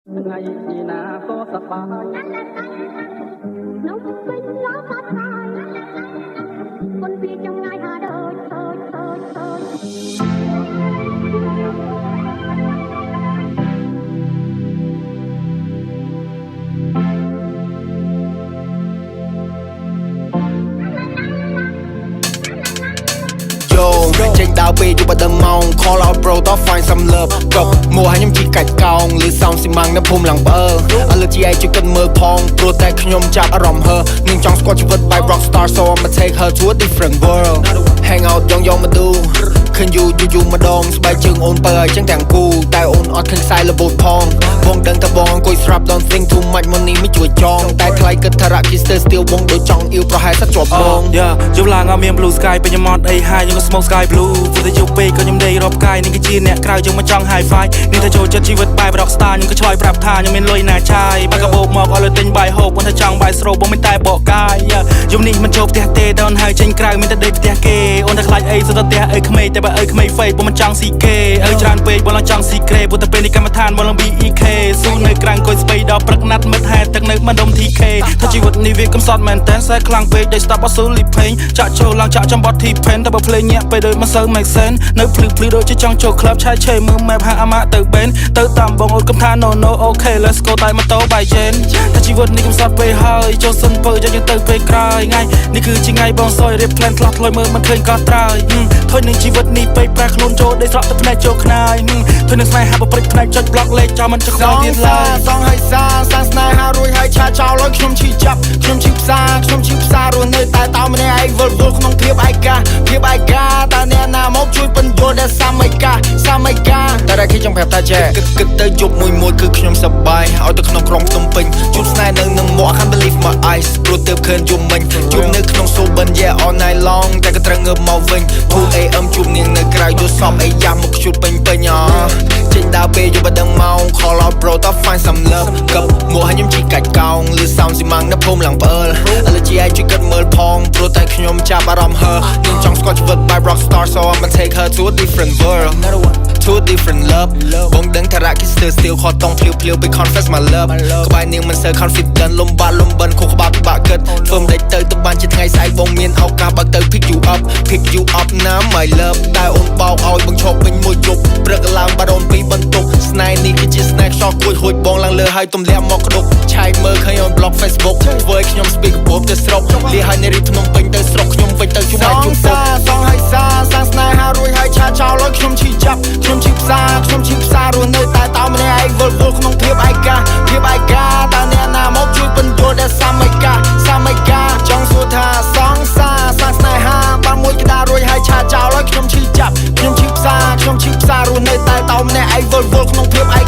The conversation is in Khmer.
ថ្ងៃពីណាក៏សប្បាយនោះវិញឡោផាត់ហើយមុនពីចម្ងាយហាដូចចេញដើរពេលយប់ដល់ម៉ោង Call out bro ត find some love កប់មួហើយខ្ញុំជីកាច់កោងលឺសោមស៊ីម៉ាំងនៅភូមិឡើងបើឥឡូវជីឯងជួយគិតមើលផងព្រោះតែខ្ញុំចាប់អារម្មណ៍ហឺនឹងចង់ស្គាល់ជីវិត by rock star so I'ma take her to a different world hang out យកមកឌូឃើញយូម្ដងស្បែកជើងអូនបើអញ្ចឹងទាំងគូតែអូនអត់ឃើញខ្សែលបូតផងបងដឹងថាបងអង្គុយស្រាប់ don't think too much money មិនជួយចងតែថ្លៃគិតថារក kiss still បងដូចចង់អ៊ីវប្រហែលសិតជាប់បងយប់ឡើងអត់មាន blue sky ពេញមកអីហើយយើងក៏ smoke sky blue ព្រោះតែយប់ពេកក៏ខ្ញុំដេករាប់កាយនេះគឺជាអ្នកក្រៅយើងមកចង់ high five នេះថាចូលចិត្តជីវិតបែប rock star ខ្ញុំក៏ឆ្លើយប្រាប់ថាខ្ញុំមានលុយណាឆាយបើក៏បោកមកអត់លុយទិញបាយហូបបងថាចង់បាយស្រូបបងមិនតែបកកាយយប់នេះមិនចូលផ្ទះទេដល់ហើយចេញក្រៅមានតែដេកផ្ទះគេអូនតែខ្លាចអីសុទ្ធតែផ្ទះអីក្មេងតែបើអីក្មេង fake បងមិនចង់ស៊ីគេអើច្រើនពេកបងឡើងចង់ស៊ីក្រេព្រោះតែពេលនេះកម្មដ្ឋានបងឡើង BEK ស៊ូនៅក្រាំងអង្គុយស្បៃដល់ព្រឹកណាត់មិត្តហែទឹកនៅមិនដុំ TK ថាជីវិតនេះវាកំសត់មែនតែខ្សែខ្លាំងពេកដេក stop អត់ស៊ូលីពេញចាក់ចូលឡើងចាក់ចំបត់ T-pen តែបើភ្លេងញាក់ពេលដូចមិនសូវ make sense នៅភ្លឺដូចជាចង់ចូល club ឆែកឆេមើល map ហាអាម៉ាទៅបេនទៅតាមបងអូនកំថា no okay let's go តែម៉ូតូបាយជេនថាជីវិតនេះកំសត់ពេកហើយចូលសិនពើយកយើងទៅពេលក្រោយថ្ងៃនេះគឺជាថ្ងៃបងសយរៀប plan ខ្លះធ្លុយមើលមិនឃើញកត់ត្រើយធុញនឹងជីវិតនេះពេកប្រែខ្លួនចូលដេកស្រក់ទឹកភ្នែកចូលខ្នាយធុញនឹងស្នេហាបព្រិចផ្នែកចុច block លេខចោលមិនចុះខ្វល់ទៀតឡើយសងហើយសាស្នេហារួយហើយឆាចោលឲ្យខ្ញុំឈឺចាប់ខ្ញុំឈឺផ្សារស់នៅតែតោម្នាក់ឯងវិលក្នុងភាពឯកាតើអ្នកណាមកជួយបញ្យល់ដល់សាមីកាតែតែគេចង់ប្រាប់ថាចេះគិតទៅជប់មួយគឺខ្ញុំសប្បាយឲ្យទៅក្នុងក្រុងភ្នំពេញជួបស្នេហ៍នៅនឹងមក I can't believe my eyes ព្រោះទើបឃើញជុំមិញជួបនៅក្នុង Soben yeah all night long តែក៏ត្រូវងើបមកវិញ 2am ជួបនាងនៅក្រៅយល់សពអីយ៉ាមកជួបពេញចេញដើរពេលយប់ដល់ម៉ោង Call out bro ត find some love កប់មកហើយខ្ញុំជីកាច់កោងលឺសោមស៊ីម៉ាំងនៅភូមិឡើងបើឥឡូវជីឯងជួយគិតមើលផងព្រោះតែខ្ញុំចាប់អារម្មណ៍ហឺនឹងចង់ស្គាល់ជីវិត by rock star so I'ma take her to a different world to a different love បងដឹងថារក kiss still ខត់តង់ភ្លាវ be confess my love ក្បែរនាងមិនសូវ confident លំបាត់ខុសក្បាលពិបាកគិតធ្វើមិនដេចទៅបានជាថ្ងៃស្អែកបងមានឱកាសបើទៅ pick you up ណា my love តែអូនបោកឲ្យបងឈប់ពេញមួយយប់ព្រឹកឡើងបាត់អូនពីបន្ទប់ស្នេហ៍នេះគឺជាស្នេហ៍ខ្សោះគួយហួចបងឡើងលើហើយទម្លាក់មកក្តុកឆែកមើលឃើញអូន block Facebook ធ្វើឲ្យខ្ញុំ speak បបទៅស្រុកលាហើយនៅរីភ្នំពេញទៅស្រុកខ្ញុំវិញទៅជុំហើយជុំពុកសងហើយសាស្នេហារួយហើយឆាចោលឲ្យខ្ញុំឈឺចាប់ខ្ញុំឈឺផ្សារស់នៅតែតោម្នាក់ឯងវិលក្នុងភាពឯកាតើអ្នកណាមកជួយបញ្យល់ដល់សាមីកាចង់សួរថាសងស្នេហាបានមួយក្តាររួយហើយឆាចោលឲ្យខ្ញុំឈឺចាប់ខ្ញុំឈឺផ្សារស់នៅតែតោម្នាក់ឯងវិលក្នុងភាពឯ